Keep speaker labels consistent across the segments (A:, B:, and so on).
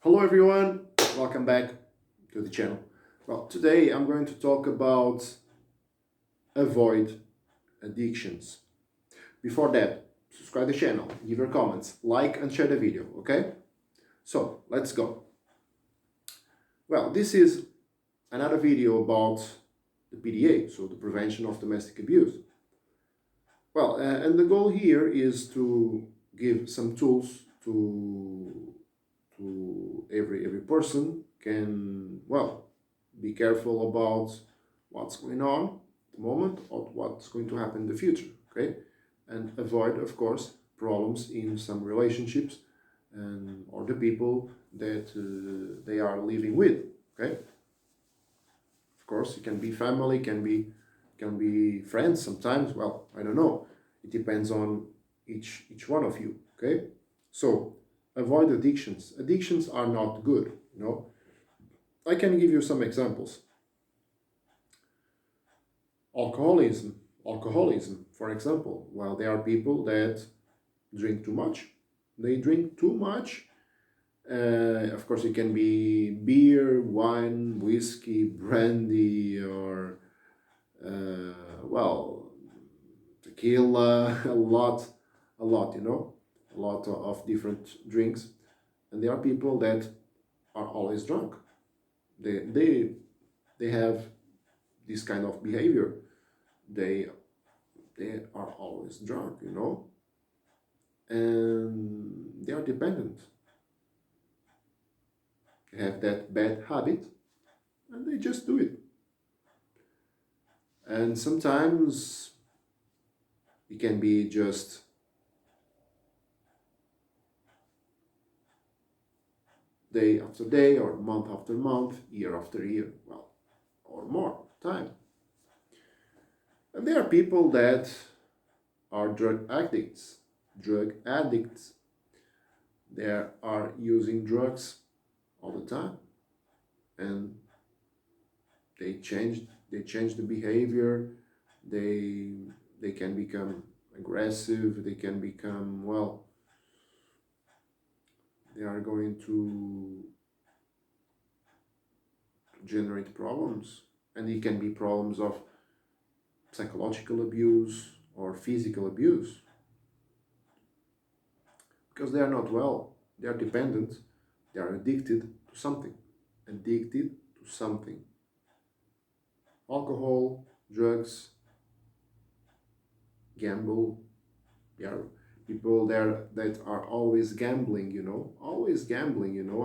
A: Hello everyone, welcome back to the channel. Well, today I'm going to talk about avoid addictions. Before that, subscribe the channel, give your comments, like and share the video, okay? So, let's go. Well, this is another video about the PDA, so the prevention of domestic abuse. Well, and the goal here is to give some tools to every person can, well, be careful about what's going on at the moment or what's going to happen in the future, okay? And avoid, of course, problems in some relationships and or the people that they are living with, okay? Of course, it can be family, can be friends sometimes. Well, I don't know. It depends on each one of you, okay? So avoid addictions. Addictions are not good, you know. I can give you some examples. Alcoholism, for example. Well, there are people that drink too much. They drink too much. Of course, it can be beer, wine, whiskey, brandy, or well, tequila. A lot, you know, a lot of different drinks. And there are people that are always drunk. They have this kind of behavior. They they are always drunk, you know, and they are dependent. They have that bad habit, and they just do it. And sometimes it can be just day after day, or month after month, year after year, well, or more time. And there are people that are drug addicts. Drug addicts. They are using drugs all the time, and they change the behavior. They can become aggressive. They can become, well, they are going to generate problems, and it can be problems of psychological abuse or physical abuse because they are not well. They are dependent. They are addicted to something. Addicted to something. Alcohol, drugs, gamble. There are people there that are always gambling, you know,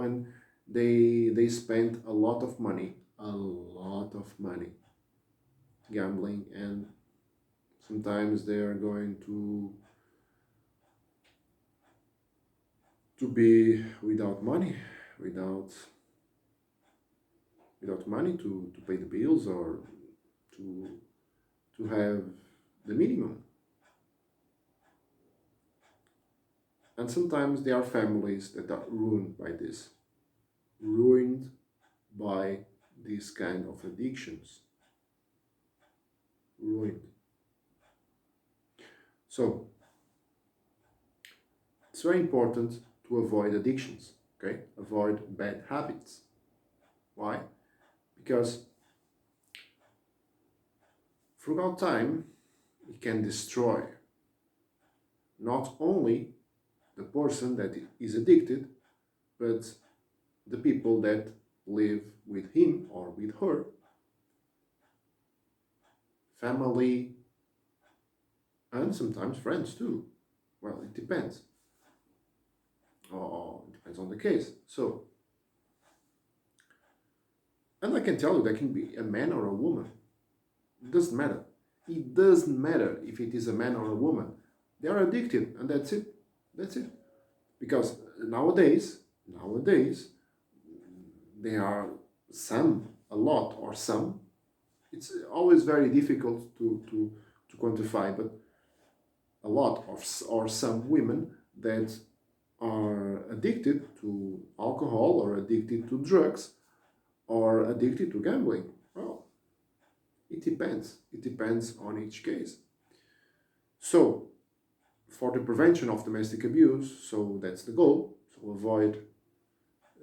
A: and they spend a lot of money gambling, and sometimes they are going to be without money, without money to pay the bills or to have the minimum. And sometimes there are families that are ruined by this, ruined by these kind of addictions, ruined. So it's very important to avoid addictions, okay? Avoid bad habits. Why? Because throughout time, it can destroy not only the person that is addicted, but the people that live with him or with her, family, and sometimes friends too. Well, it depends. It depends on the case. So, and I can tell you, that can be a man or a woman. It doesn't matter. It doesn't matter if it is a man or a woman. They are addicted, and that's it. That's it. Because nowadays, there are some, a lot, or some. It's always very difficult to quantify, but a lot of or some women that are addicted to alcohol or addicted to drugs or addicted to gambling. Well, it depends. It depends on each case. So, for the prevention of domestic abuse, so that's the goal. So avoid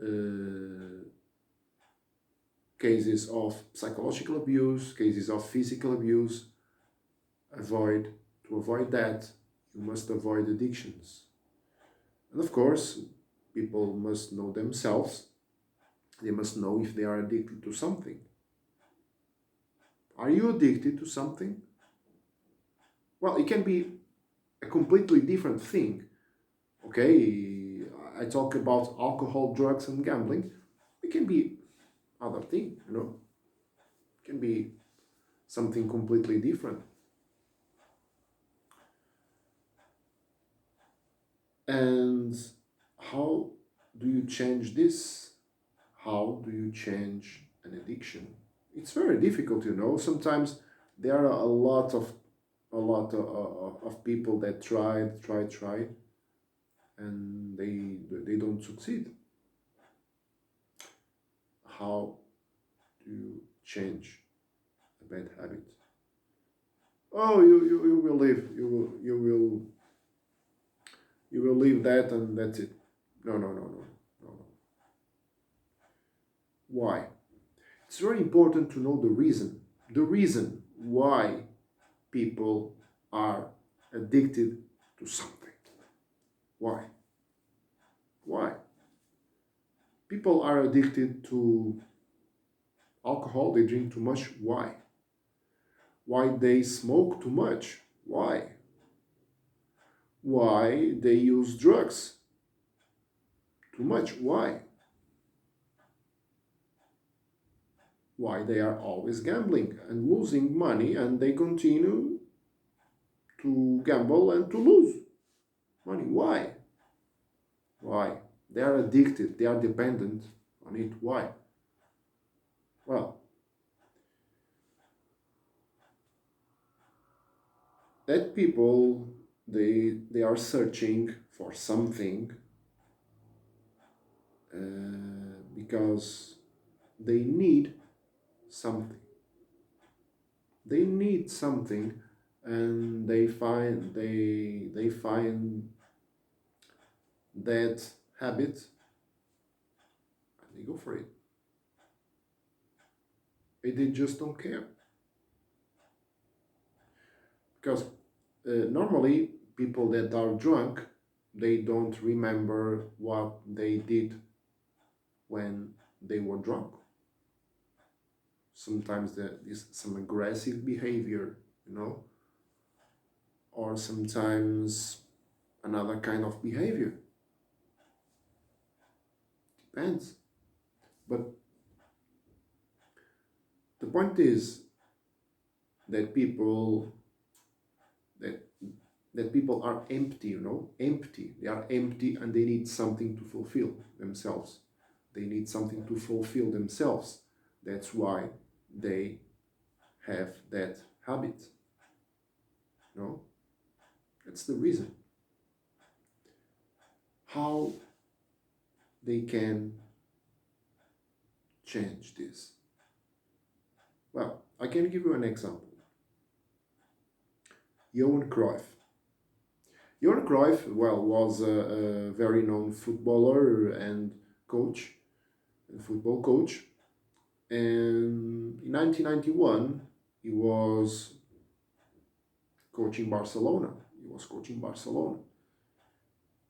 A: uh, cases of psychological abuse, cases of physical abuse. Avoid To avoid that, you must avoid addictions. And of course, people must know themselves. They must know if they are addicted to something. Are you addicted to something? Well, it can be a completely different thing. Okay, I talk about alcohol, drugs, and gambling. It can be other thing, It can be something completely different. And how do you change this? How do you change an addiction? It's very difficult. Sometimes there are a lot of people that try, and they don't succeed. How do you change a bad habit? Oh, you will leave. You will leave that, and that's it. No, no, no, no, no, no. Why? It's very important to know the reason why people are addicted to something. Why? Why? People are addicted to alcohol, they drink too much. Why? Why they smoke too much? Why? Why they use drugs too much? Why? Why they are always gambling and losing money, and they continue to gamble and to lose money? Why? Why? They are addicted, they are dependent on it. Why? Well, that people, they are searching for something, because they need something. They need something, and they find that habit, and they go for it. They just don't care, because normally people that are drunk, they don't remember what they did when they were drunk. Sometimes there is some aggressive behavior, you know, or sometimes another kind of behavior. Depends. But the point is that that people are empty, empty. They are empty, and they need something to fulfill themselves. They need something to fulfill themselves. That's why they have that habit. No, that's the reason. How they can change this? Well, I can give you an example. Johan Cruyff. Johan Cruyff, well, was a very known footballer and coach, a football coach. And in 1991, he was coaching Barcelona.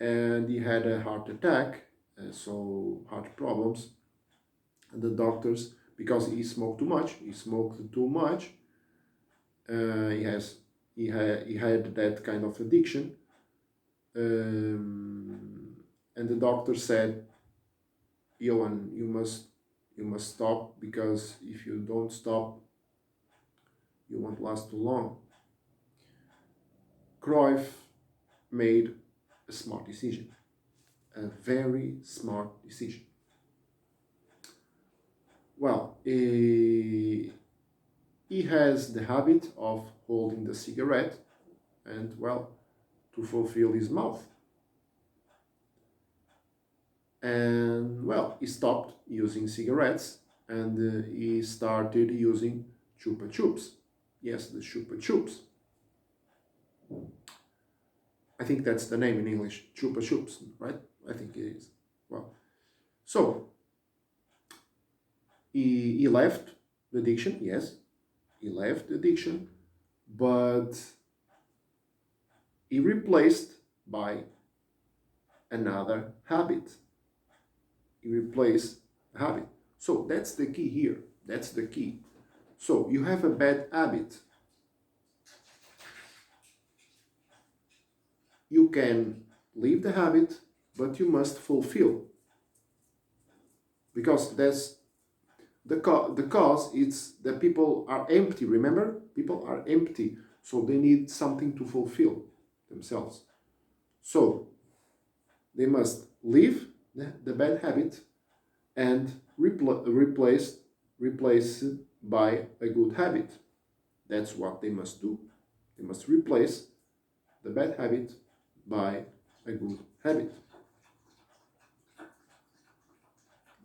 A: And he had a heart attack, so heart problems. And the doctors, because he smoked too much. He has he had that kind of addiction, and the doctor said, Johan, you must stop, because if you don't stop, you won't last too long. Cruyff made a smart decision, a very smart decision. Well, he has the habit of holding the cigarette and, well, to fulfill his mouth. And, well, he stopped using cigarettes, and he started using Chupa Chups. Yes, the Chupa Chups. I think that's the name in English, Chupa Chups, right? I think it is. Well, So he left the addiction, yes, he left the addiction, but he replaced by another habit. He replaced a habit. So that's the key here. That's the key. So you have a bad habit. You can leave the habit, but you must fulfill. Because that's the cause is that people are empty. Remember? People are empty. So they need something to fulfill themselves. So they must leave the bad habit and replace it by a good habit. That's what they must do. They must replace the bad habit by a good habit.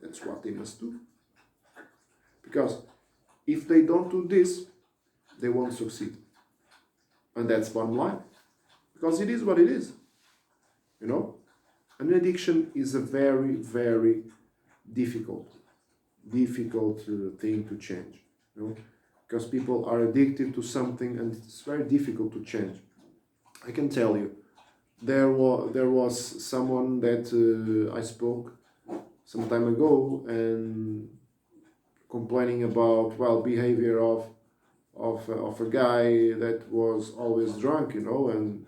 A: That's what they must do. Because if they don't do this, they won't succeed. And that's bottom line. Because it is what it is. You know? An addiction is a very, very difficult thing to change. You know? Because people are addicted to something and it's very difficult to change. I can tell you, there was someone that I spoke some time ago and complaining about behavior of a guy that was always drunk, you know, and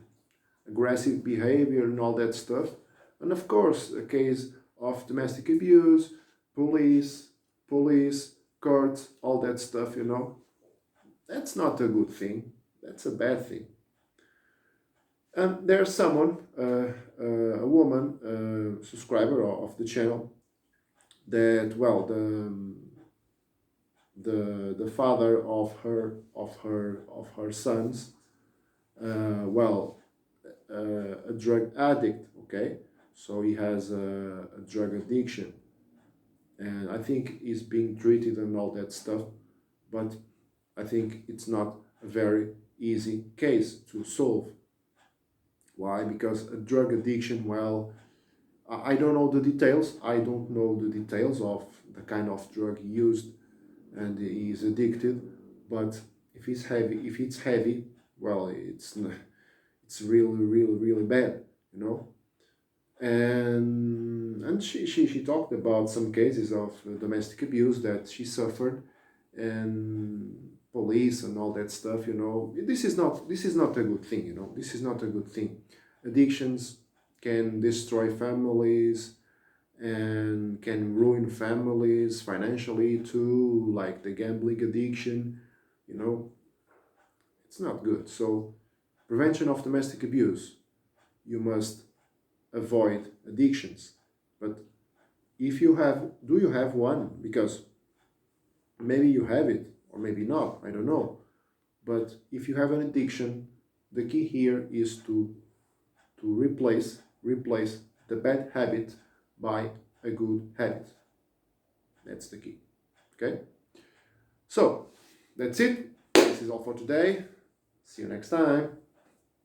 A: aggressive behavior and all that stuff. And of course, a case of domestic abuse, police, courts, all that stuff, you know. That's not a good thing. That's a bad thing. And there's someone, a woman, subscriber of the channel, that the father of her sons, a drug addict. Okay, so he has a drug addiction, and I think he's being treated and all that stuff, but I think it's not a very easy case to solve. Why? Because a drug addiction, I don't know the details. I don't know the details of the kind of drug he used and he is addicted. But if it's heavy, it's really bad, you know. And she talked about some cases of domestic abuse that she suffered, and police and all that stuff, you know. This is not a good thing, you know. This is not a good thing. Addictions can destroy families and can ruin families financially too, like the gambling addiction, you know. It's not good. So prevention of domestic abuse, you must avoid addictions. But if you have, do you have one? Because maybe you have it or maybe not, I don't know. But if you have an addiction, the key here is to replace the bad habit by a good habit. That's the key. Okay? So, that's it. This is all for today. See you next time.